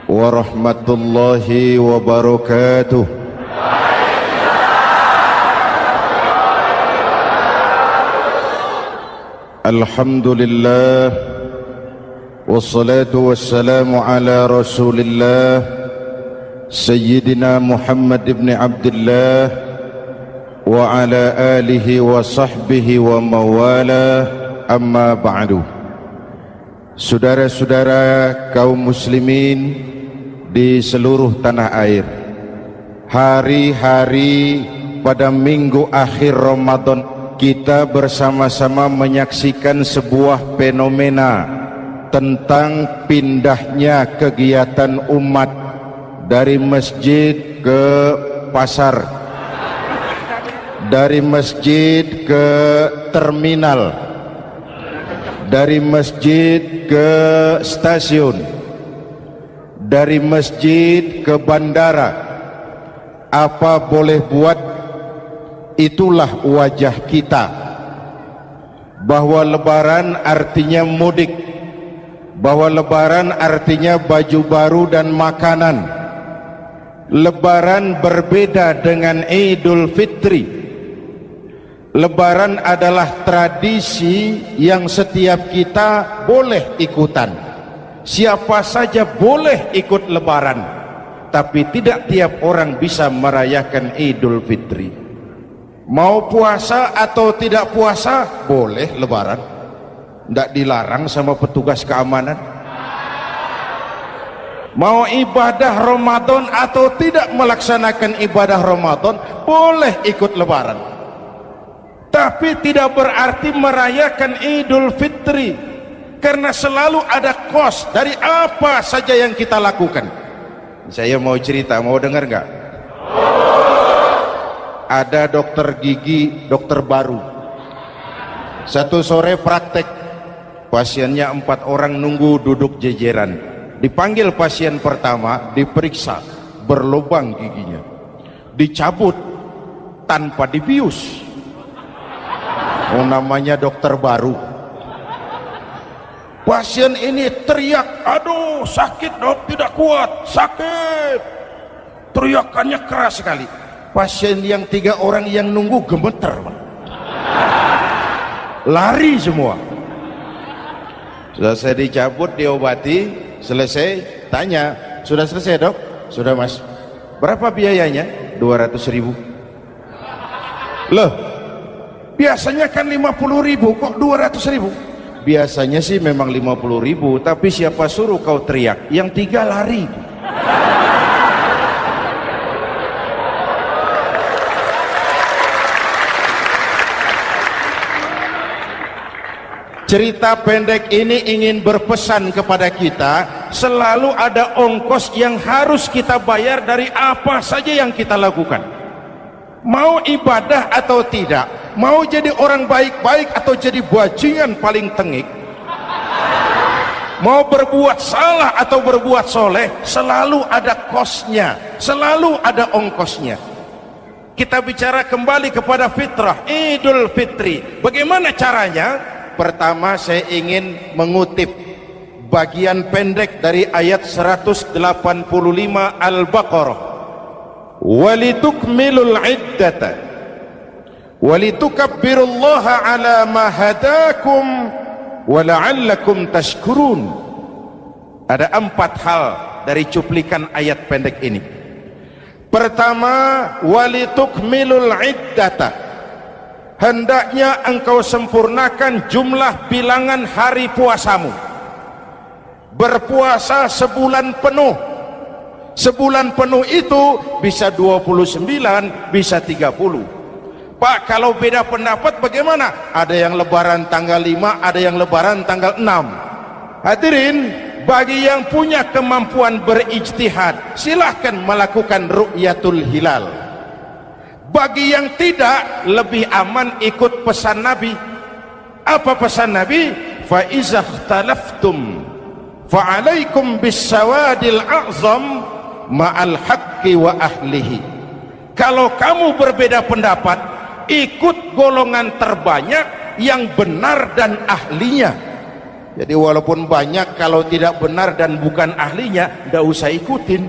warahmatullahi wabarakatuh. Alhamdulillah, wassalatu wassalamu ala rasulillah Sayyidina Muhammad ibn Abdullah wa ala alihi wa sahbihi wa mawala, amma ba'du. Saudara-saudara kaum muslimin di seluruh tanah air, hari-hari pada minggu akhir Ramadan kita bersama-sama menyaksikan sebuah fenomena tentang pindahnya kegiatan umat dari masjid ke pasar, dari masjid ke terminal, dari masjid ke stasiun, dari masjid ke bandara. Apa boleh buat, itulah wajah kita, bahwa lebaran artinya mudik, bahwa lebaran artinya baju baru dan makanan. Lebaran berbeda dengan Idul Fitri. Lebaran adalah tradisi yang setiap kita boleh ikutan. Siapa saja boleh ikut lebaran, tapi tidak tiap orang bisa merayakan Idul Fitri. Mau puasa atau tidak puasa boleh lebaran, tidak dilarang sama petugas keamanan. Mau ibadah Ramadan atau tidak melaksanakan ibadah Ramadan boleh ikut lebaran, tapi tidak berarti merayakan Idul Fitri, karena selalu ada kos dari apa saja yang kita lakukan. Saya mau cerita, mau dengar nggak? Ada dokter gigi, dokter baru, satu sore praktek, pasiennya 4 orang nunggu duduk jejeran. Dipanggil pasien pertama, diperiksa, berlubang giginya, dicabut tanpa dibius. Namanya dokter baru. Pasien ini teriak, aduh sakit dok, tidak kuat, sakit. Teriakannya keras sekali. Pasien yang 3 orang yang nunggu gemeter, lari semua. Sudah saya dicabut, diobati, selesai, tanya, sudah selesai dok? Sudah mas. Berapa biayanya? 200.000. Loh, biasanya kan 50.000, kok 200.000? Biasanya sih memang 50.000, tapi siapa suruh kau teriak? Yang 3 lari. Cerita pendek ini ingin berpesan kepada kita, selalu ada ongkos yang harus kita bayar dari apa saja yang kita lakukan. Mau ibadah atau tidak, mau jadi orang baik-baik atau jadi bajingan paling tengik, mau berbuat salah atau berbuat soleh, selalu ada kosnya, selalu ada ongkosnya. Kita bicara kembali kepada fitrah, Idul Fitri. Bagaimana caranya? Pertama, saya ingin mengutip bagian pendek dari ayat 185 Al-Baqarah. Walitukmilul iddata walitukabbirullaha ala ma hadakum wala'allakum tashkurun. Ada 4 hal dari cuplikan ayat pendek ini. Pertama, walitukmilul iddata, hendaknya engkau sempurnakan jumlah bilangan hari puasamu. Berpuasa sebulan penuh. Sebulan penuh itu bisa 29, bisa 30. Pak, kalau beda pendapat bagaimana? Ada yang lebaran tanggal 5, ada yang lebaran tanggal 6. Hadirin, bagi yang punya kemampuan berijtihad, silahkan melakukan ru'yatul hilal. Bagi yang tidak, lebih aman ikut pesan Nabi. Apa pesan Nabi? Fa iza ikhtalaftum fa alaikum bisawadil a'zam ma'al haqqi wa ahlihi. Kalau kamu berbeda pendapat, ikut golongan terbanyak yang benar dan ahlinya. Jadi walaupun banyak, kalau tidak benar dan bukan ahlinya, tidak usah ikutin.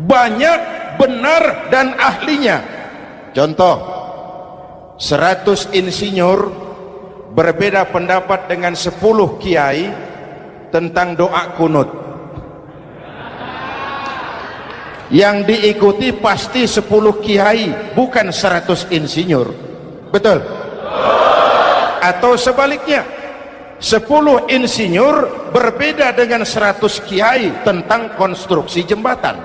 Banyak benar dan ahlinya. Contoh, 100 insinyur berbeda pendapat dengan 10 kiai tentang doa kunut. Yang diikuti pasti 10 kiai, bukan 100 insinyur. Betul? Atau sebaliknya, 10 insinyur berbeda dengan 100 kiai tentang konstruksi jembatan.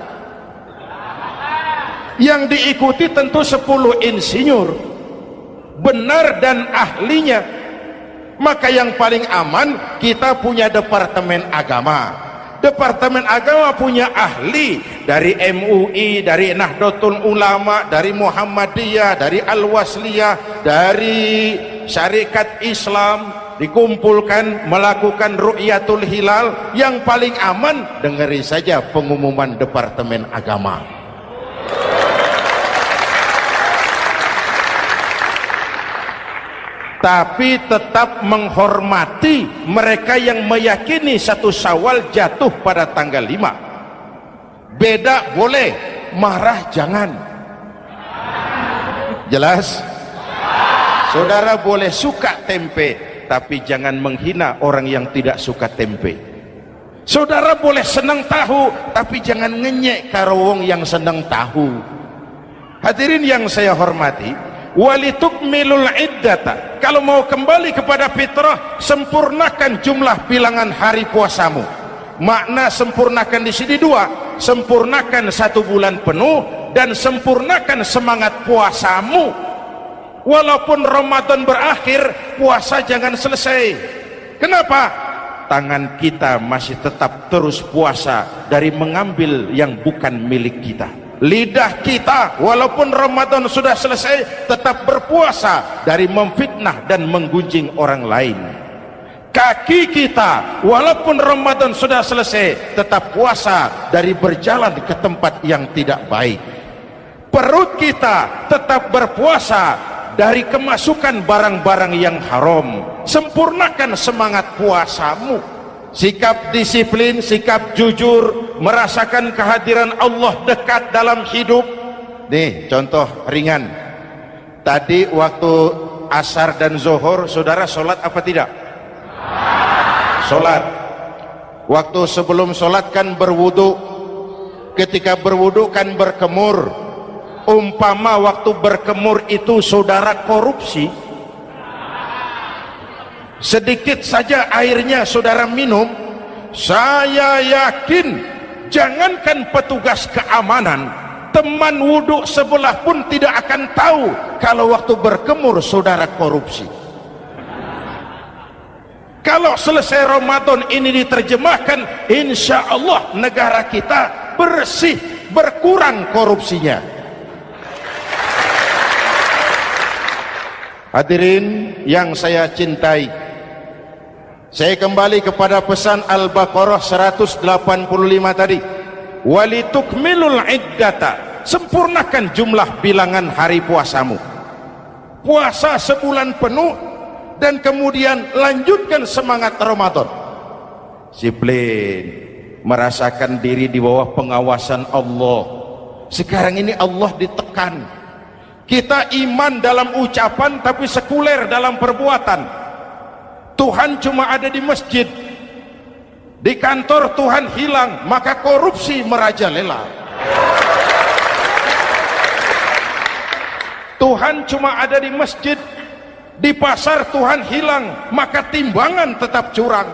Yang diikuti tentu 10 insinyur, benar dan ahlinya. Maka yang paling aman, kita punya departemen agama. Departemen agama punya ahli dari MUI, dari Nahdlatul Ulama, dari Muhammadiyah, dari Al-Wasliyah, dari Syarikat Islam, dikumpulkan melakukan ru'yatul hilal. Yang paling aman, dengeri saja pengumuman Departemen Agama. Tapi tetap menghormati mereka yang meyakini 1 Syawal jatuh pada tanggal 5. Beda boleh, marah jangan. Jelas? Saudara boleh suka tempe, tapi jangan menghina orang yang tidak suka tempe. Saudara boleh senang tahu, tapi jangan ngenyek karo wong yang senang tahu. Hadirin yang saya hormati, walitukmilul iddata, kalau mau kembali kepada fitrah, sempurnakan jumlah bilangan hari puasamu. Makna sempurnakan di sini 2, sempurnakan 1 bulan penuh dan sempurnakan semangat puasamu. Walaupun Ramadan berakhir, puasa jangan selesai. Kenapa? Tangan kita masih tetap terus puasa dari mengambil yang bukan milik kita. Lidah kita walaupun Ramadan sudah selesai tetap berpuasa dari memfitnah dan menggunjing orang lain. Kaki kita walaupun Ramadan sudah selesai tetap puasa dari berjalan ke tempat yang tidak baik. Perut kita tetap berpuasa dari kemasukan barang-barang yang haram. Sempurnakan semangat puasamu. Sikap disiplin, sikap jujur, merasakan kehadiran Allah dekat dalam hidup. Nih contoh ringan, tadi waktu asar dan zuhur saudara sholat apa tidak? Sholat. Waktu sebelum sholat kan berwudu, ketika berwudu kan berkemur. Umpama waktu berkemur itu saudara korupsi, sedikit saja airnya saudara minum, saya yakin jangankan petugas keamanan, teman wudhu sebelah pun tidak akan tahu kalau waktu berkemur saudara korupsi. Kalau selesai Ramadan ini diterjemahkan, insya Allah negara kita bersih, berkurang korupsinya. Hadirin yang saya cintai, saya kembali kepada pesan Al-Baqarah 185 tadi. Walitukmilul iddata, sempurnakan jumlah bilangan hari puasamu. Puasa sebulan penuh dan kemudian lanjutkan semangat Ramadan. Disiplin, merasakan diri di bawah pengawasan Allah. Sekarang ini Allah ditekan. Kita iman dalam ucapan tapi sekuler dalam perbuatan. Tuhan cuma ada di masjid, di kantor Tuhan hilang, maka korupsi merajalela. Tuhan cuma ada di masjid, di pasar Tuhan hilang, maka timbangan tetap curang.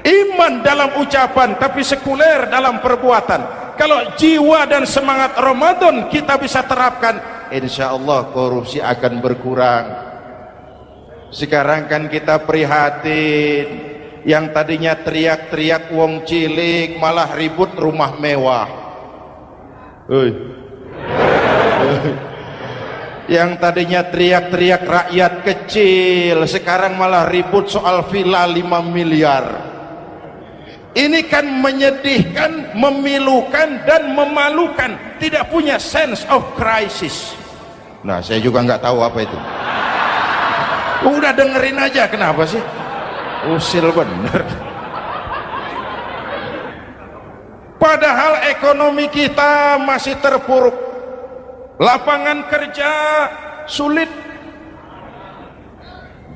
Iman dalam ucapan tapi sekuler dalam perbuatan. Kalau jiwa dan semangat Ramadan kita bisa terapkan, insya Allah korupsi akan berkurang. Sekarang kan kita prihatin, yang tadinya teriak-teriak wong cilik malah ribut rumah mewah. Yang tadinya teriak-teriak rakyat kecil, sekarang malah ribut soal villa 5 miliar. Ini kan menyedihkan, memilukan dan memalukan. Tidak punya sense of crisis. Nah, saya juga nggak tahu apa itu. Udah dengerin aja, kenapa sih? Usil bener. Padahal ekonomi kita masih terpuruk, lapangan kerja sulit,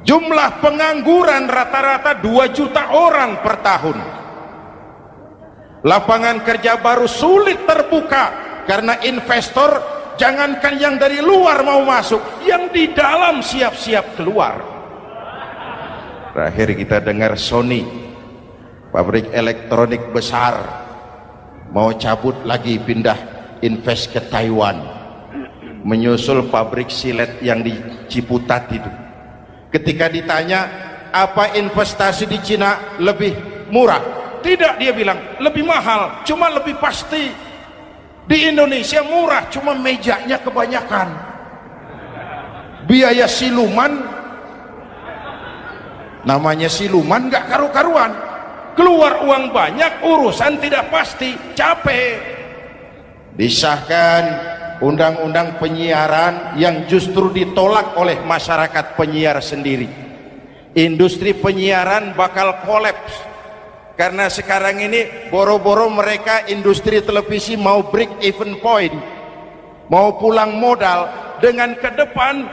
jumlah pengangguran rata-rata 2 juta orang per tahun, lapangan kerja baru sulit terbuka karena investor jangankan yang dari luar mau masuk, yang di dalam siap-siap keluar. Terakhir kita dengar Sony, pabrik elektronik besar, mau cabut lagi, pindah invest ke Taiwan, menyusul pabrik silet yang di Ciputat itu. Ketika ditanya apa investasi di Cina lebih murah, tidak, dia bilang lebih mahal, cuma lebih pasti. Di Indonesia murah, cuma mejanya kebanyakan, biaya siluman, namanya siluman gak karu-karuan, keluar uang banyak, urusan tidak pasti, capek. Disahkan undang-undang penyiaran yang justru ditolak oleh masyarakat penyiar sendiri. Industri penyiaran bakal kolaps karena sekarang ini boro-boro mereka industri televisi mau break even point, mau pulang modal, dengan ke depan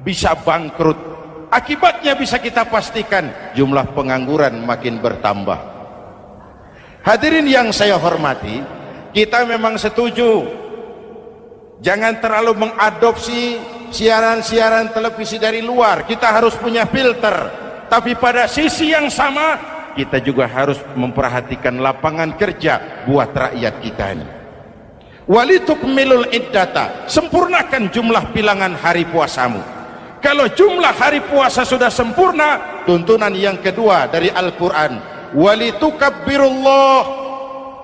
bisa bangkrut. Akibatnya bisa kita pastikan, jumlah pengangguran makin bertambah. Hadirin yang saya hormati, kita memang setuju jangan terlalu mengadopsi siaran-siaran televisi dari luar, kita harus punya filter. Tapi pada sisi yang sama, kita juga harus memperhatikan lapangan kerja buat rakyat kita ini. Walitukmilul iddata, sempurnakan jumlah bilangan hari puasamu. Kalau jumlah hari puasa sudah sempurna, tuntunan yang kedua dari Al-Quran, walitukabbirullah,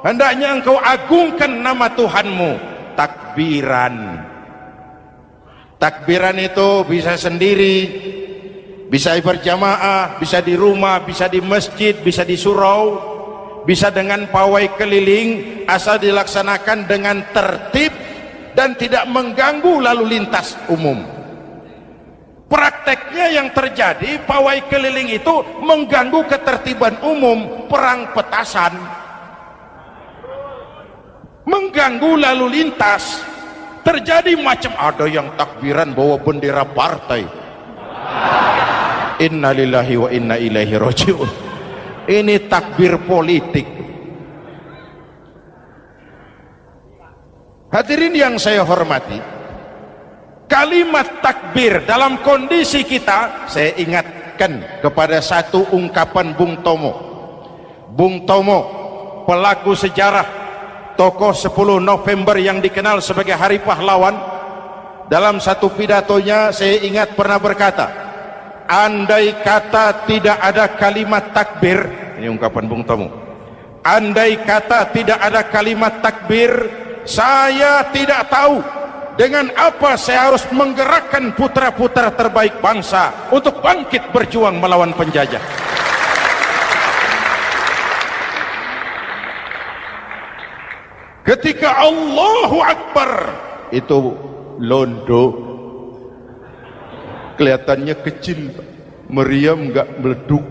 hendaknya engkau agungkan nama Tuhanmu. Takbiran, takbiran itu bisa sendiri, bisa berjamaah, bisa di rumah, bisa di masjid, bisa di surau, bisa dengan pawai keliling, asal dilaksanakan dengan tertib dan tidak mengganggu lalu lintas umum. Prakteknya yang terjadi, pawai keliling itu mengganggu ketertiban umum, perang petasan, mengganggu lalu lintas, terjadi macam ada yang takbiran bawa bendera partai. Innalillahi wa inna ilaihi raji'un. Ini takbir politik. Hadirin yang saya hormati, kalimat takbir dalam kondisi kita, saya ingatkan kepada satu ungkapan Bung Tomo. Bung Tomo, pelaku sejarah, tokoh 10 November yang dikenal sebagai Hari Pahlawan, dalam satu pidatonya saya ingat pernah berkata, andai kata tidak ada kalimat takbir, ini ungkapan Bung Tomo, andai kata tidak ada kalimat takbir, saya tidak tahu dengan apa saya harus menggerakkan putra-putra terbaik bangsa untuk bangkit berjuang melawan penjajah. Ketika Allahu Akbar, itu londo kelihatannya kecil, meriam nggak meleduk.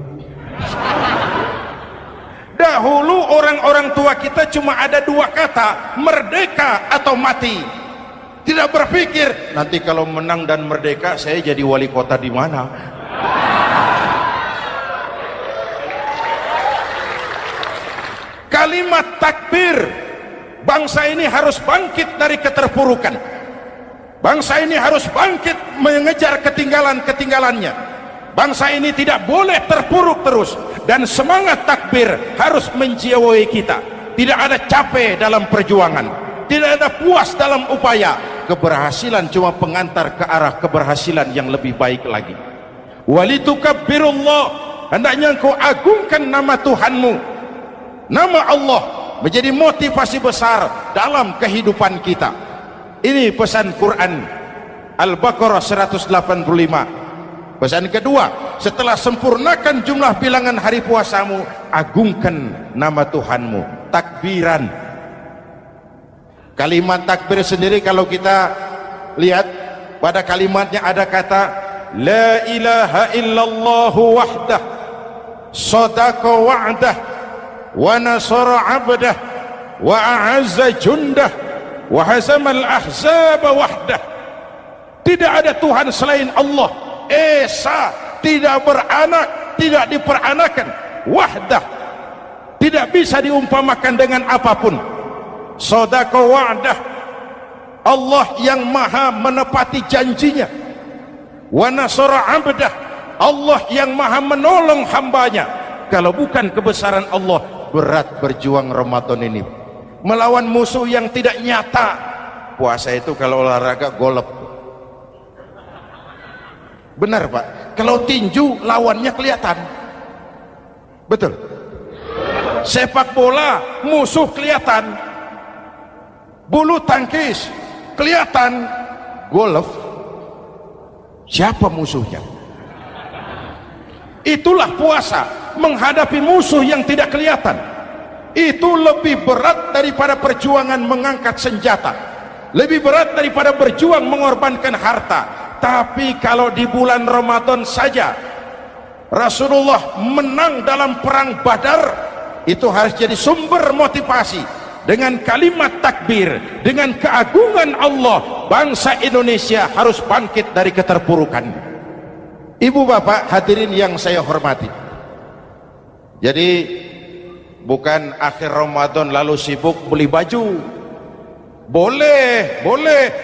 Dahulu orang-orang tua kita cuma ada 2 kata, merdeka atau mati. Tidak berpikir nanti kalau menang dan merdeka saya jadi wali kota di mana. Kalimat takbir, bangsa ini harus bangkit dari keterpurukan. Bangsa ini harus bangkit mengejar ketinggalan-ketinggalannya. Bangsa ini tidak boleh terpuruk terus, dan semangat takbir harus menjiwai kita. Tidak ada capek dalam perjuangan, tidak ada puas dalam upaya. Keberhasilan cuma pengantar ke arah keberhasilan yang lebih baik lagi. Walitukabbirullah, hendaknya engkau agungkan nama Tuhanmu. Nama Allah menjadi motivasi besar dalam kehidupan kita. Ini pesan Quran Al-Baqarah 185. Pesan kedua, setelah sempurnakan jumlah bilangan hari puasamu, agungkan nama Tuhanmu. Takbiran. Kalimat takbir sendiri kalau kita lihat pada kalimatnya ada kata la ilaha illallah wahdah sadaqa wa'dah wa nasara 'abdah wa a'azza jundah wa hazamal ahzaba wahdah. Tidak ada Tuhan selain Allah, esa, tidak beranak, tidak diperanakan, wahdah, tidak bisa diumpamakan dengan apapun. Sadaqa wa'dah, Allah yang maha menepati janjinya. Wa nasara 'abdah, Allah yang maha menolong hambanya. Kalau bukan kebesaran Allah, berat berjuang Ramadan ini melawan musuh yang tidak nyata. Puasa itu kalau olahraga golep. Benar Pak, kalau tinju lawannya kelihatan. Betul. Sepak bola musuh kelihatan, bulu tangkis kelihatan, golf siapa musuhnya? Itulah puasa, menghadapi musuh yang tidak kelihatan. Itu lebih berat daripada perjuangan mengangkat senjata, lebih berat daripada berjuang mengorbankan harta. Tapi kalau di bulan Ramadan saja Rasulullah menang dalam perang Badar, itu harus jadi sumber motivasi. Dengan kalimat takbir, dengan keagungan Allah, bangsa Indonesia harus bangkit dari keterpurukan. Ibu bapak hadirin yang saya hormati, jadi bukan akhir Ramadan lalu sibuk beli baju. Boleh,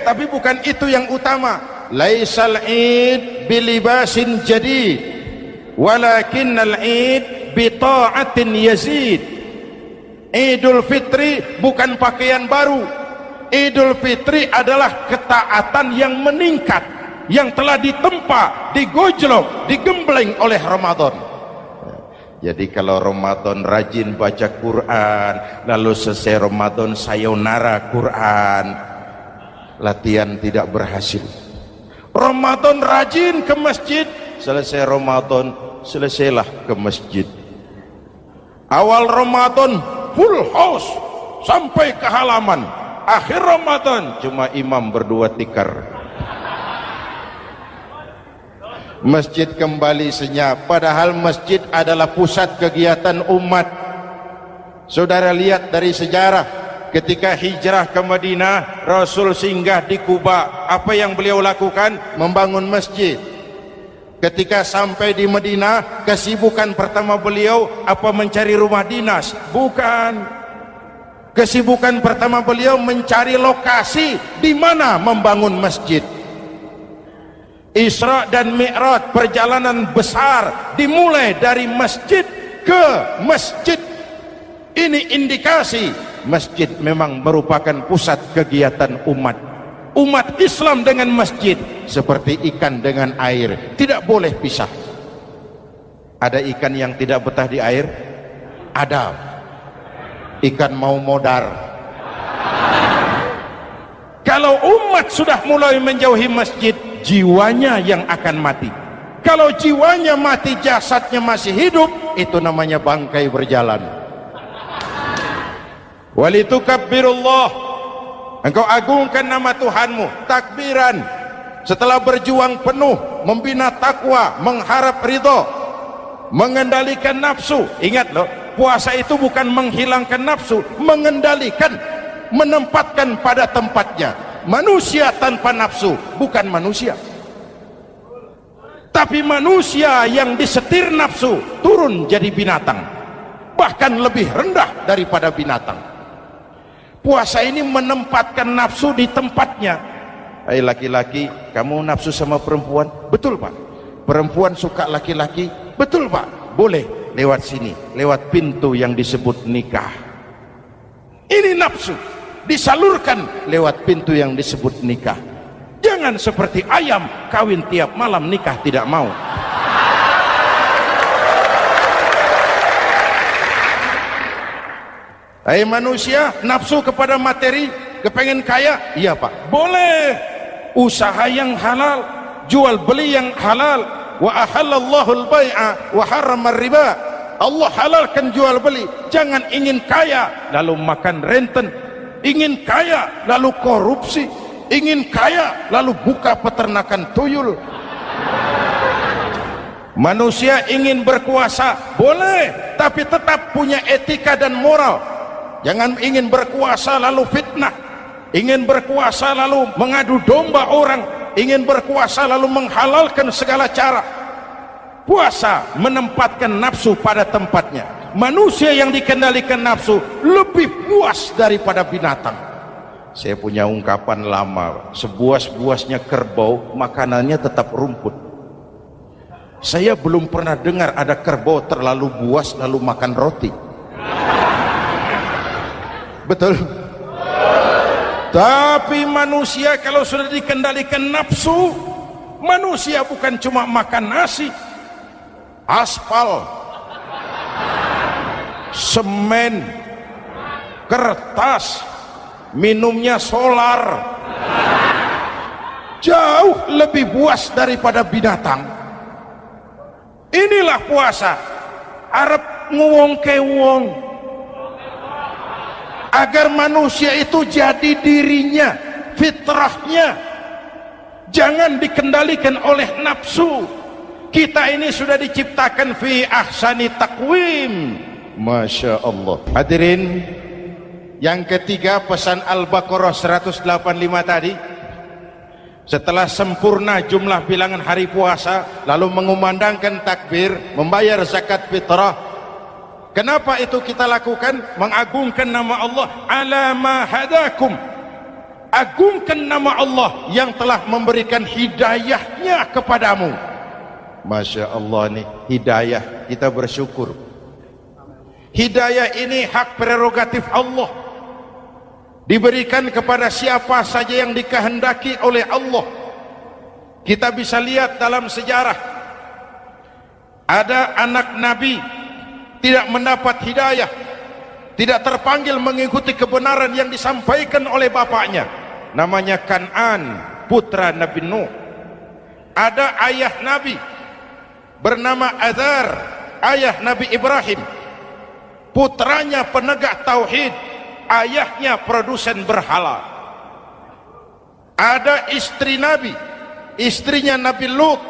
tapi bukan itu yang utama. Laisal id bilibasin jadid, walakinnal id bita'atin yazid. Idul Fitri bukan pakaian baru. Idul Fitri adalah ketaatan yang meningkat, yang telah ditempa, digojlok, digembleng oleh Ramadan. Jadi kalau Ramadan rajin baca Quran, lalu selesai Ramadan sayonara Quran, latihan tidak berhasil. Ramadan rajin ke masjid, selesai Ramadan selesailah ke masjid. Awal Ramadan full house sampai ke halaman, akhir Ramadan cuma imam berdua tikar. Masjid kembali senyap, padahal masjid adalah pusat kegiatan umat. Saudara lihat dari sejarah, ketika hijrah ke Madinah, Rasul singgah di Kuba. Apa yang beliau lakukan? Membangun masjid. Ketika sampai di Madinah, kesibukan pertama beliau apa? Mencari rumah dinas? Bukan. Kesibukan pertama beliau mencari lokasi di mana membangun masjid. Isra dan Mi'raj, perjalanan besar dimulai dari masjid ke masjid. Ini indikasi masjid memang merupakan pusat kegiatan umat. Umat Islam dengan masjid seperti ikan dengan air, tidak boleh pisah. Ada ikan yang tidak betah di air? Ada. Ikan mau modar. Kalau umat sudah mulai menjauhi masjid, jiwanya yang akan mati. Kalau jiwanya mati, jasadnya masih hidup, itu namanya bangkai berjalan. Walitukabbirullah, engkau agungkan nama Tuhanmu, takbiran. Setelah berjuang penuh, membina takwa, mengharap ridho, mengendalikan nafsu. Ingat loh, puasa itu bukan menghilangkan nafsu, mengendalikan, menempatkan pada tempatnya. Manusia tanpa nafsu bukan manusia, tapi manusia yang disetir nafsu turun jadi binatang, bahkan lebih rendah daripada binatang. Puasa ini menempatkan nafsu di tempatnya. Hai laki-laki, kamu nafsu sama perempuan? Betul Pak. Perempuan suka laki-laki? Betul Pak. Boleh lewat sini, lewat pintu yang disebut nikah. Ini nafsu disalurkan lewat pintu yang disebut nikah. Jangan seperti ayam kawin tiap malam, nikah tidak mau. Hai manusia, nafsu kepada materi, kepengen kaya? Iya Pak, boleh. Usaha yang halal, jual beli yang halal. Wa ahallallahu al-bai'a wa harrama riba. Allah halalkan jual beli. Jangan ingin kaya lalu makan renten, ingin kaya lalu korupsi, ingin kaya lalu buka peternakan tuyul. Manusia ingin berkuasa, boleh, tapi tetap punya etika dan moral. Jangan ingin berkuasa lalu fitnah, ingin berkuasa lalu mengadu domba orang, ingin berkuasa lalu menghalalkan segala cara. Puasa menempatkan nafsu pada tempatnya. Manusia yang dikendalikan nafsu lebih puas daripada binatang. Saya punya ungkapan lama, sebuas-buasnya kerbau makanannya tetap rumput. Saya belum pernah dengar ada kerbau terlalu buas lalu makan roti. Betul? Tapi manusia kalau sudah dikendalikan nafsu, manusia bukan cuma makan nasi, aspal, semen, kertas, minumnya solar, jauh lebih buas daripada binatang. Inilah puasa. Arep nguwong ke wong, agar manusia itu jadi dirinya, fitrahnya, jangan dikendalikan oleh nafsu. Kita ini sudah diciptakan fi ahsani taqwim. Masya Allah. Hadirin, yang ketiga pesan Al-Baqarah 185 tadi, setelah sempurna jumlah bilangan hari puasa, lalu mengumandangkan takbir, membayar zakat fitrah. Kenapa itu kita lakukan? Mengagungkan nama Allah, ala ma hadakum, agungkan nama Allah yang telah memberikan hidayahnya kepadamu. Masya Allah nih, hidayah, kita bersyukur. Hidayah ini hak prerogatif Allah, diberikan kepada siapa saja yang dikehendaki oleh Allah. Kita bisa lihat dalam sejarah, ada anak Nabi tidak mendapat hidayah, tidak terpanggil mengikuti kebenaran yang disampaikan oleh bapaknya, namanya Kan'an, putra Nabi Nuh. Ada ayah Nabi bernama Azar, ayah Nabi Ibrahim, putranya penegak tauhid, ayahnya produsen berhala. Ada istri Nabi, istrinya Nabi Lut,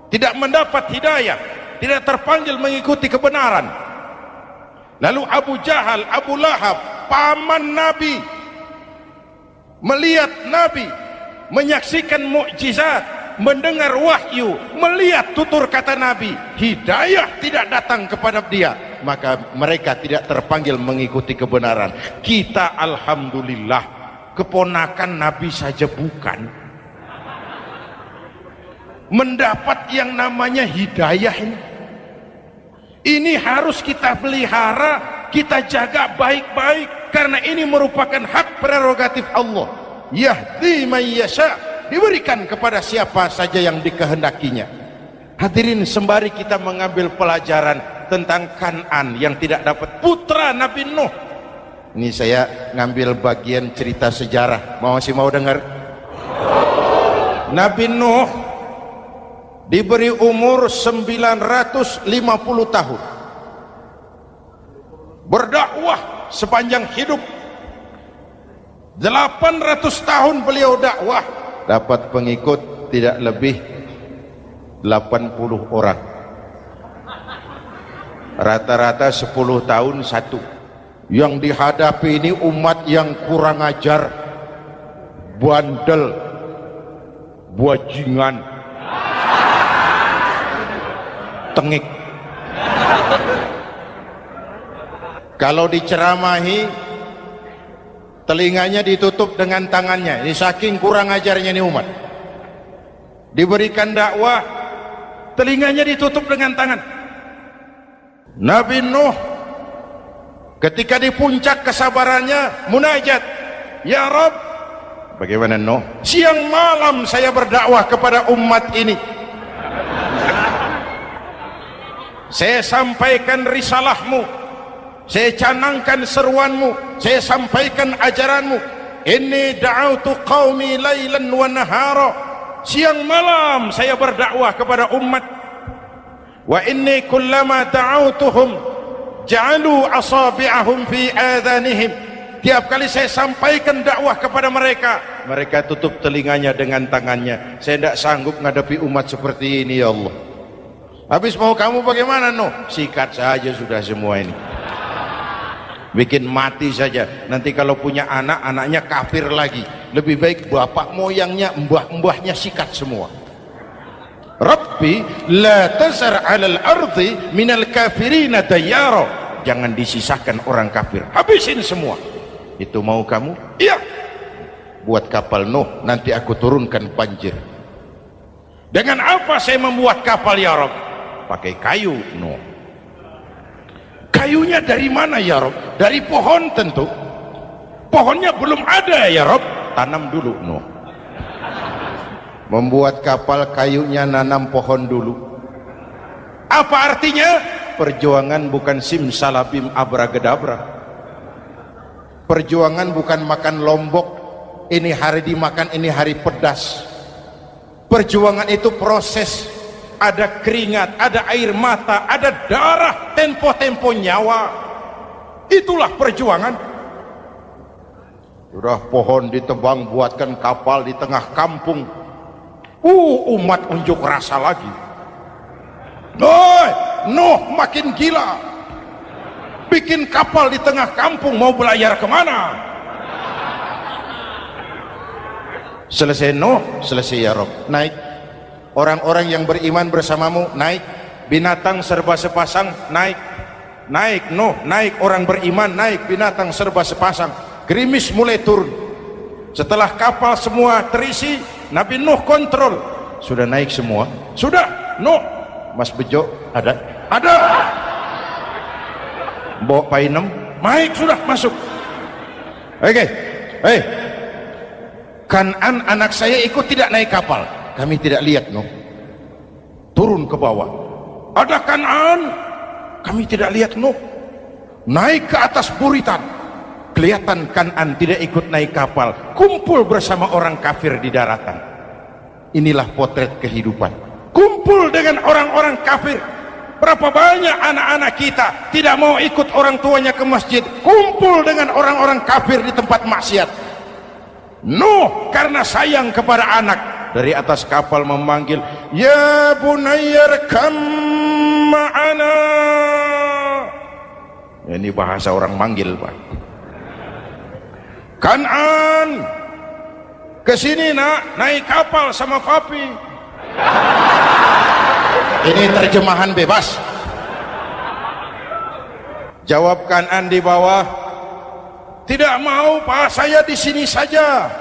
tidak mendapat hidayah, tidak terpanggil mengikuti kebenaran. Lalu Abu Jahal, Abu Lahab, paman Nabi, melihat Nabi, menyaksikan mukjizat, mendengar wahyu, melihat tutur kata Nabi, hidayah tidak datang kepada dia, maka mereka tidak terpanggil mengikuti kebenaran. Kita alhamdulillah keponakan Nabi saja bukan, mendapat yang namanya hidayah ini harus kita pelihara, kita jaga baik-baik, karena ini merupakan hak prerogatif Allah. Yahdi man yasha, diberikan kepada siapa saja yang dikehendakinya. Hadirin, sembari kita mengambil pelajaran tentang Kan'an yang tidak dapat, putra Nabi Nuh. Ini saya ngambil bagian cerita sejarah, masih mau dengar? Nabi Nuh diberi umur 950 tahun, berdakwah sepanjang hidup. 800 tahun beliau dakwah, dapat pengikut tidak lebih 80 orang, rata-rata 10 tahun satu. Yang dihadapi ini umat yang kurang ajar, bandel, bajingan, tengik. Kalau diceramahi, telinganya ditutup dengan tangannya. Ini saking kurang ajarnya ini umat. Diberikan dakwah, telinganya ditutup dengan tangan. Nabi Nuh ketika di puncak kesabarannya munajat, ya Rabb, bagaimana Nuh? Siang malam saya berdakwah kepada umat ini, saya sampaikan risalahmu, saya canangkan seruanmu, saya sampaikan ajaranmu. Inni da'autu qaumi lailan wa nahara, siang malam saya berdakwah kepada umat. Wa inni kullama da'autuhum ja'alu asabi'ahum fi adhanihim, tiap kali saya sampaikan dakwah kepada mereka, mereka tutup telinganya dengan tangannya. Saya tidak sanggup menghadapi umat seperti ini, ya Allah. Habis mau kamu bagaimana? Sikat saja sudah semua ini, bikin mati saja. Nanti kalau punya anak, anaknya kafir lagi, lebih baik bapak moyangnya, mbah-mbahnya sikat semua. Rabbi la tazar 'alal ardi minal kafirina dayyara, jangan disisakan orang kafir, habisin semua. Itu mau kamu? Iya. Buat kapal Nuh, nanti aku turunkan banjir. Dengan apa saya membuat kapal ya Rabb? Pakai kayu. Kayunya dari mana ya Rabb? Dari pohon tentu. Pohonnya belum ada ya Rabb, tanam dulu. Membuat kapal, kayunya nanam pohon dulu. Apa artinya? Perjuangan bukan simsalabim abragedabra. Perjuangan bukan makan lombok, ini hari dimakan, ini hari pedas. Perjuangan itu proses, ada keringat, ada air mata, ada darah, tempo-tempo nyawa. Itulah perjuangan. Sudah pohon ditebang, buatkan kapal di tengah kampung. Umat unjuk rasa lagi. Nuh makin gila, bikin kapal di tengah kampung, mau belayar kemana? Selesai Nuh, selesai ya Rabb, naik. Orang-orang yang beriman bersamamu naik. Binatang serba sepasang naik. Naik Nuh, naik orang beriman, naik binatang serba sepasang. Gerimis mulai turun. Setelah kapal semua terisi, Nabi Nuh kontrol. Sudah naik semua? Sudah. Nuh, Mas Bejo ada? Ada. Mbok Painem, naik sudah, masuk. Oke. Kan'an anak saya ikut tidak naik kapal. Kami tidak lihat turun ke bawah. Ada Kan'an, kami tidak lihat naik ke atas buritan. Kelihatan Kan'an tidak ikut naik kapal, kumpul bersama orang kafir di daratan. Inilah potret kehidupan, kumpul dengan orang-orang kafir. Berapa banyak anak-anak kita tidak mau ikut orang tuanya ke masjid, kumpul dengan orang-orang kafir di tempat maksiat. Nuh karena sayang kepada anak, dari atas kapal memanggil, ya bunayyarkam ma'ana. Ini bahasa orang manggil, Pak. Kan'an, kesini nak, naik kapal sama papi. Ini terjemahan bebas. Jawab Kan'an di bawah, tidak mau Pak, saya di sini saja.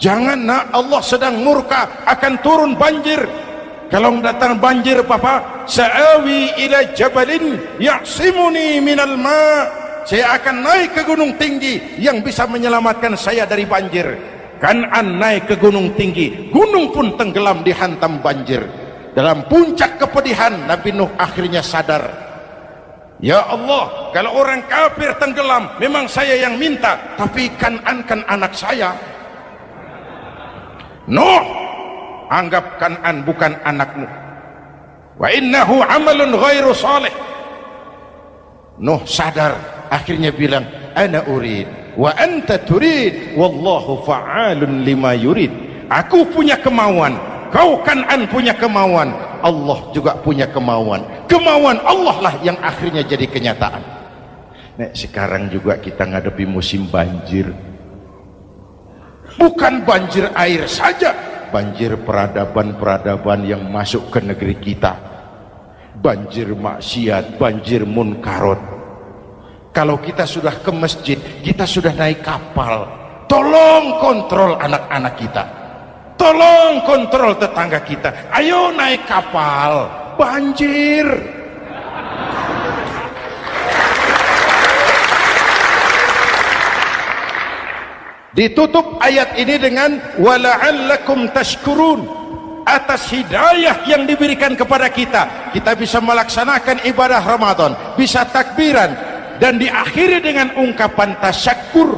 Jangan nak, Allah sedang murka, akan turun banjir. Kalau datang banjir Papa, sa'awi ila jabalin ya'simuni minal ma'. Saya akan naik ke gunung tinggi yang bisa menyelamatkan saya dari banjir. Kan'an naik ke gunung tinggi, gunung pun tenggelam dihantam banjir. Dalam puncak kepedihan, Nabi Nuh akhirnya sadar, ya Allah, kalau orang kafir tenggelam, memang saya yang minta, tapi Kan'an kan anak saya. Nuh, anggap Kan'an bukan anakmu. Wa innahu amalun ghairu salih. Nuh sadar, akhirnya bilang, ana urid wa anta turid wallahu fa'alun lima yurid. Aku punya kemauan, kau Kan'an punya kemauan, Allah juga punya kemauan. Kemauan Allah lah yang akhirnya jadi kenyataan. Nek sekarang juga kita ngadepi musim banjir. Bukan banjir air saja, banjir peradaban-peradaban yang masuk ke negeri kita. Banjir maksiat, banjir munkarot. Kalau kita sudah ke masjid, kita sudah naik kapal, tolong kontrol anak-anak kita, tolong kontrol tetangga kita. Ayo naik kapal, banjir. Ditutup ayat ini dengan wala'allakum tashkurun. Atas hidayah yang diberikan kepada kita, kita bisa melaksanakan ibadah Ramadan, bisa takbiran, dan diakhiri dengan ungkapan tasyakkur.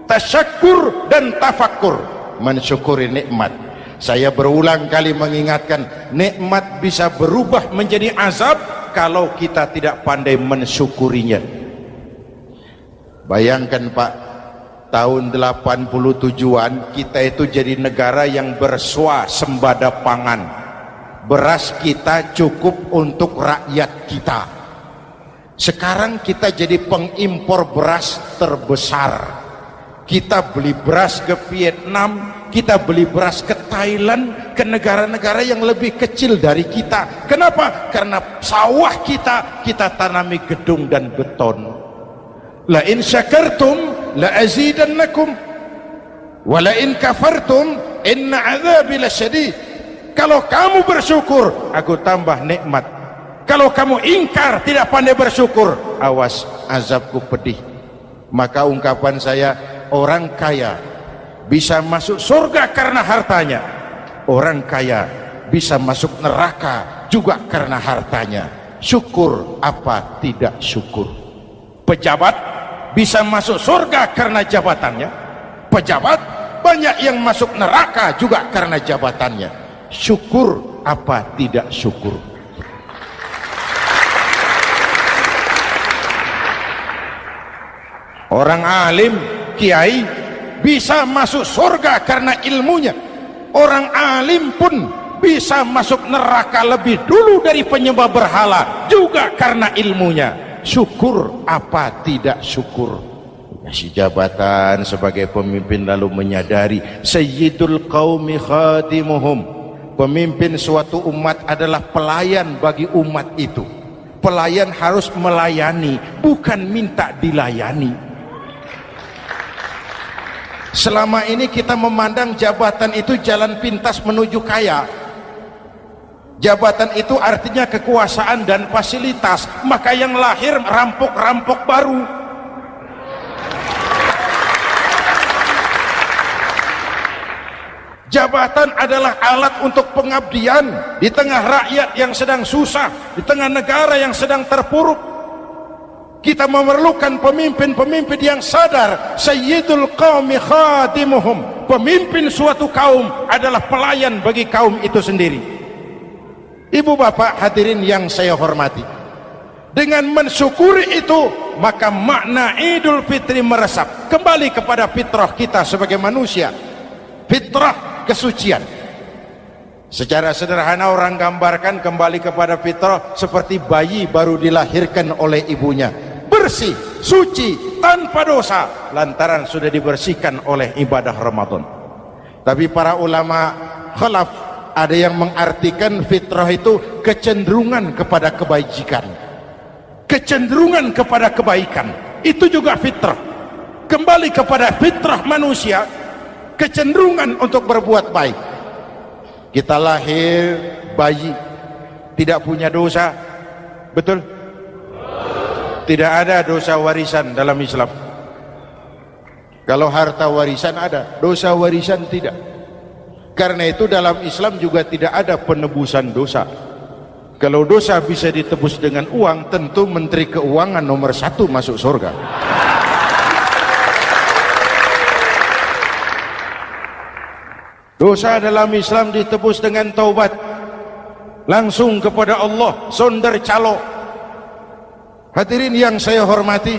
Tasyakkur dan tafakkur, mensyukuri nikmat. Saya berulang kali mengingatkan, nikmat bisa berubah menjadi azab kalau kita tidak pandai mensyukurinya. Bayangkan Pak, tahun 87-an kita itu jadi negara yang berswasembada pangan. beras kita cukup untuk rakyat kita. Sekarang kita jadi pengimpor beras terbesar. Kita beli beras ke Vietnam, kita beli beras ke Thailand, ke negara-negara yang lebih kecil dari kita. Kenapa? Karena sawah kita tanami gedung dan beton. La in syakartum la azidannakum wa la in kafartum inna azabi lasyadid. Kalau kamu bersyukur, aku tambah nikmat. Kalau kamu ingkar, tidak pandai bersyukur, awas, azabku pedih. Maka ungkapan saya, orang kaya bisa masuk surga karena hartanya, orang kaya bisa masuk neraka juga karena hartanya. Syukur apa tidak syukur? Pejabat bisa masuk surga karena jabatannya, pejabat banyak yang masuk neraka juga karena jabatannya. Syukur apa tidak syukur? Orang alim, kiai bisa masuk surga karena ilmunya. Orang alim pun bisa masuk neraka lebih dulu dari penyembah berhala juga karena ilmunya. Syukur apa tidak syukur? Kasih jabatan sebagai pemimpin lalu menyadari sayyidul qaumi khadimuhum. Pemimpin suatu umat adalah pelayan bagi umat itu. Pelayan harus melayani, bukan minta dilayani. Selama ini kita memandang jabatan itu jalan pintas menuju kaya. Jabatan itu artinya kekuasaan dan fasilitas, maka yang lahir rampok-rampok baru. Jabatan adalah alat untuk pengabdian di tengah rakyat yang sedang susah, di tengah negara yang sedang terpuruk. Kita memerlukan pemimpin-pemimpin yang sadar sayyidul qaumi khadimuhum. Pemimpin suatu kaum adalah pelayan bagi kaum itu sendiri. Ibu bapak hadirin yang saya hormati, dengan mensyukuri itu maka makna Idul Fitri meresap kembali kepada fitrah kita sebagai manusia, fitrah kesucian. Secara sederhana orang gambarkan kembali kepada fitrah seperti bayi baru dilahirkan oleh ibunya, bersih, suci, tanpa dosa, lantaran sudah dibersihkan oleh ibadah Ramadan. Tapi para ulama khalaf ada yang mengartikan fitrah itu kecenderungan kepada kebajikan, kecenderungan kepada kebaikan. Itu juga fitrah. Kembali kepada fitrah manusia, kecenderungan untuk berbuat baik. Kita lahir bayi tidak punya dosa, betul? Tidak ada dosa warisan dalam Islam. Kalau harta warisan ada, dosa warisan tidak. Karena itu dalam Islam juga tidak ada penebusan dosa. Kalau dosa bisa ditebus dengan uang, tentu Menteri Keuangan nomor 1 masuk surga. Dosa dalam Islam ditebus dengan taubat, langsung kepada Allah, sonder calo. Hadirin yang saya hormati,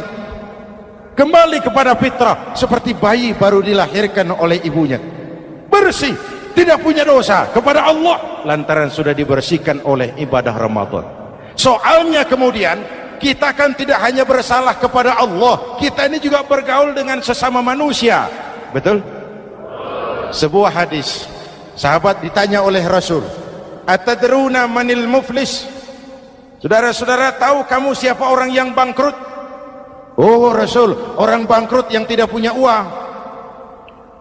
kembali kepada fitrah seperti bayi baru dilahirkan oleh ibunya, bersih, tidak punya dosa kepada Allah lantaran sudah dibersihkan oleh ibadah Ramadan. Soalnya kemudian kita kan tidak hanya bersalah kepada Allah, kita ini juga bergaul dengan sesama manusia, betul? Sebuah hadis, sahabat ditanya oleh Rasul, atadruna manil muflis? Saudara-saudara, tahu kamu siapa orang yang bangkrut? Oh Rasul, orang bangkrut yang tidak punya uang,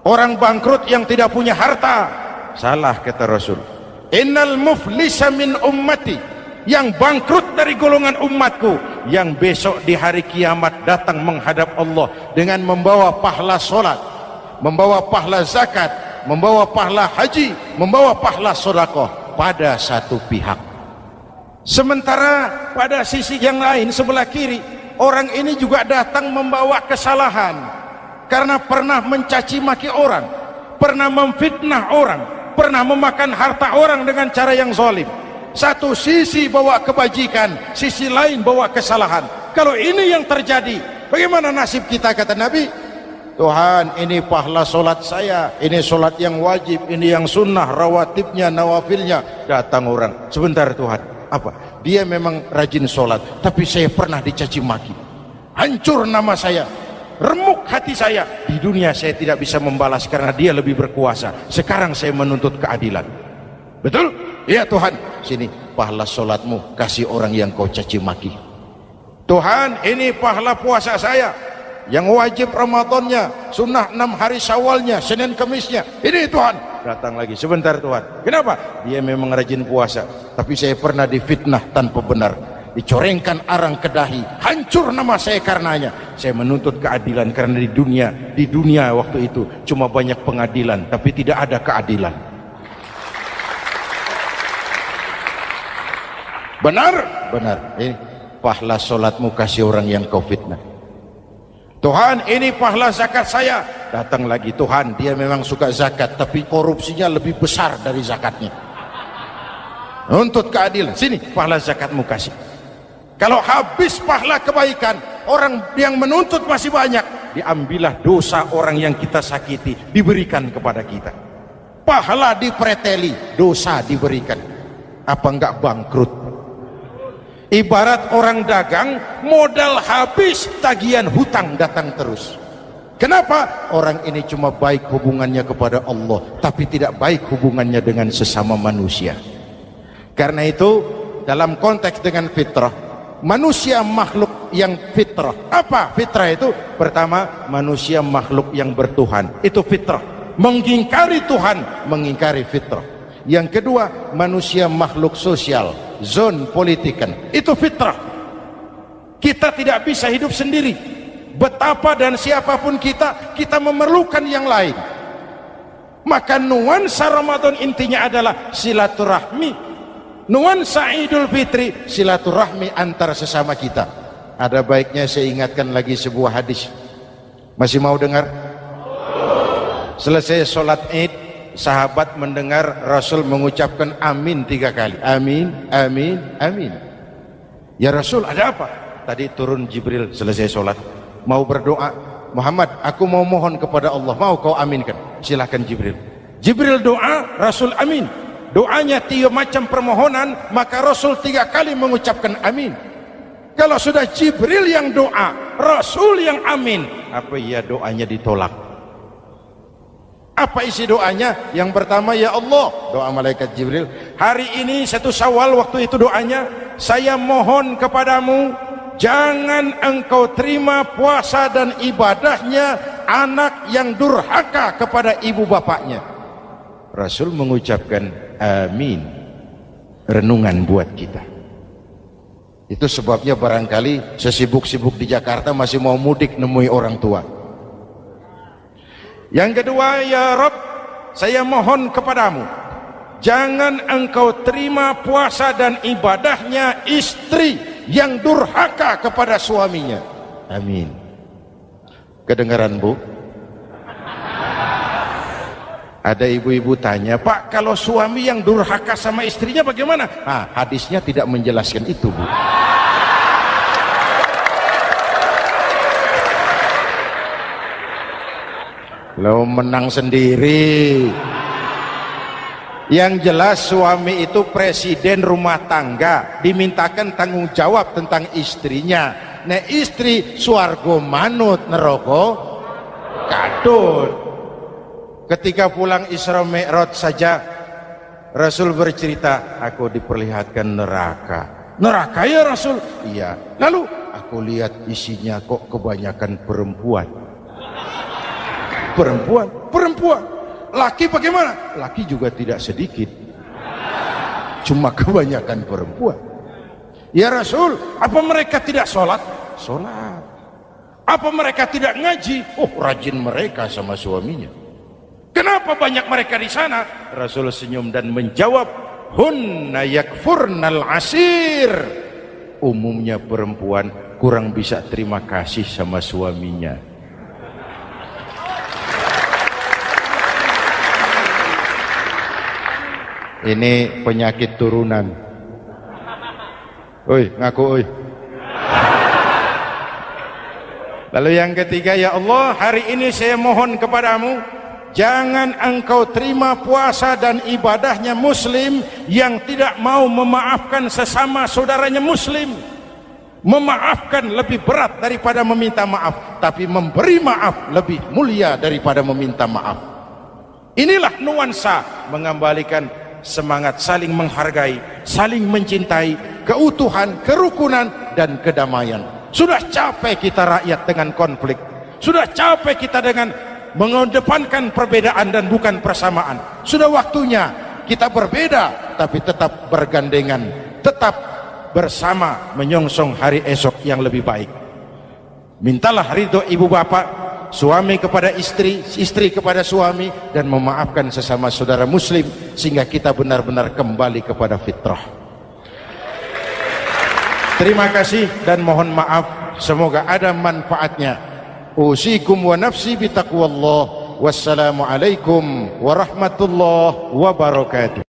orang bangkrut yang tidak punya harta. Salah, kata Rasul. Innal muflisa min ummati, yang bangkrut dari golongan umatku, yang besok di hari kiamat datang menghadap Allah dengan membawa pahala solat, membawa pahala zakat, membawa pahala haji, membawa pahala sedekah pada satu pihak. Sementara pada sisi yang lain, sebelah kiri, orang ini juga datang membawa kesalahan karena pernah mencaci maki orang, pernah memfitnah orang, pernah memakan harta orang dengan cara yang zalim. Satu sisi bawa kebajikan, sisi lain bawa kesalahan. Kalau ini yang terjadi, bagaimana nasib kita, kata Nabi? Tuhan, ini pahala solat saya, ini solat yang wajib, ini yang sunnah, rawatibnya, nawafilnya. Datang orang, sebentar Tuhan, apa? Dia memang rajin solat, tapi saya pernah dicaci maki, hancur nama saya, remuk hati saya. Di dunia saya tidak bisa membalas karena dia lebih berkuasa. Sekarang saya menuntut keadilan. Betul? Ya Tuhan, sini pahala solatmu, kasih orang yang kau caci maki. Tuhan, ini pahala puasa saya, yang wajib Ramadannya, sunnah 6 hari Syawalnya, Senin Kemisnya. Ini Tuhan. Datang lagi, sebentar Tuhan. Kenapa? Dia memang rajin puasa, tapi saya pernah difitnah tanpa benar, dicorengkan arang ke dahi, hancur nama saya karenanya. Saya menuntut keadilan karena di dunia waktu itu cuma banyak pengadilan, tapi tidak ada keadilan. Benar? Benar. Ini pahala solatmu, kasih orang yang kau fitnah. Tuhan, ini pahala zakat saya. Datang lagi, Tuhan, dia memang suka zakat, tapi korupsinya lebih besar dari zakatnya. Nuntut keadilan, sini pahala zakatmu kasih. Kalau habis pahala kebaikan, orang yang menuntut masih banyak, diambillah dosa orang yang kita sakiti, diberikan kepada kita. Pahala dipreteli, dosa diberikan. Apa enggak bangkrut? Ibarat orang dagang, modal habis, tagihan hutang datang terus. Kenapa? Orang ini cuma baik hubungannya kepada Allah, tapi tidak baik hubungannya dengan sesama manusia. Karena itu, dalam konteks dengan fitrah, manusia makhluk yang fitrah. Apa fitrah itu? Pertama, manusia makhluk yang bertuhan. Itu fitrah. Mengingkari Tuhan, mengingkari fitrah. Yang kedua, manusia makhluk sosial, zon politikan. Itu fitrah. Kita tidak bisa hidup sendiri. Betapa dan siapapun kita memerlukan yang lain. Maka nuansa Ramadan intinya adalah silaturahmi. Nuansa Idul Fitri silaturahmi antar sesama kita. Ada baiknya saya ingatkan lagi sebuah hadis. Masih mau dengar? Selesai sholat Id, sahabat mendengar Rasul mengucapkan amin 3 kali. Amin, amin, amin. Ya Rasul, ada apa? Tadi turun Jibril selesai sholat, mau berdoa. Muhammad, aku mau mohon kepada Allah, mau kau aminkan? Silakan Jibril. Jibril doa, Rasul amin. Doanya 3 macam permohonan, maka Rasul 3 kali mengucapkan amin. Kalau sudah Jibril yang doa, Rasul yang amin, apa iya doanya ditolak? Apa isi doanya? Yang pertama, ya Allah, doa malaikat Jibril, hari ini 1 Syawal, waktu itu doanya, saya mohon kepadamu, jangan engkau terima puasa dan ibadahnya anak yang durhaka kepada ibu bapaknya. Rasul mengucapkan amin. Renungan buat kita. Itu sebabnya barangkali sesibuk-sibuk di Jakarta masih mau mudik nemui orang tua. Yang kedua, ya Rabb, saya mohon kepadamu, jangan engkau terima puasa dan ibadahnya istri yang durhaka kepada suaminya. Amin. Kedengaran Bu? Ada ibu-ibu tanya, Pak, kalau suami yang durhaka sama istrinya bagaimana? Hadisnya tidak menjelaskan itu, Bu. Lo menang sendiri. Yang jelas suami itu presiden rumah tangga, dimintakan tanggung jawab tentang istrinya. Nah, istri swargo manut neraka katut. Ketika pulang Isra Mi'raj saja Rasul bercerita, aku diperlihatkan neraka. Neraka ya Rasul? Iya. Lalu aku lihat isinya kok kebanyakan perempuan. Perempuan. Laki bagaimana? Laki juga tidak sedikit, cuma kebanyakan perempuan. Ya Rasul, apa mereka tidak sholat? Sholat. Apa mereka tidak ngaji? Oh, rajin mereka sama suaminya. Kenapa banyak mereka di sana? Rasul senyum dan menjawab, hunna yakfurnal asir. Umumnya perempuan kurang bisa terima kasih sama suaminya. Ini penyakit turunan. Oi, ngaku oi. Lalu yang ketiga, ya Allah, hari ini saya mohon kepadamu, jangan engkau terima puasa dan ibadahnya muslim yang tidak mau memaafkan sesama saudaranya muslim. Memaafkan lebih berat daripada meminta maaf, tapi memberi maaf lebih mulia daripada meminta maaf. Inilah nuansa mengembalikan semangat saling menghargai, saling mencintai, keutuhan, kerukunan, dan kedamaian. Sudah capek kita rakyat dengan konflik, sudah capek kita dengan mengedepankan perbedaan dan bukan persamaan. Sudah waktunya kita berbeda tapi tetap bergandengan, tetap bersama menyongsong hari esok yang lebih baik. Mintalah ridho ibu bapak, suami kepada istri, istri kepada suami, dan memaafkan sesama saudara muslim sehingga kita benar-benar kembali kepada fitrah. Terima kasih dan mohon maaf, semoga ada manfaatnya. Usikum wa nafsi bitaqwallah. Wassalamualaikum warahmatullahi wabarakatuh.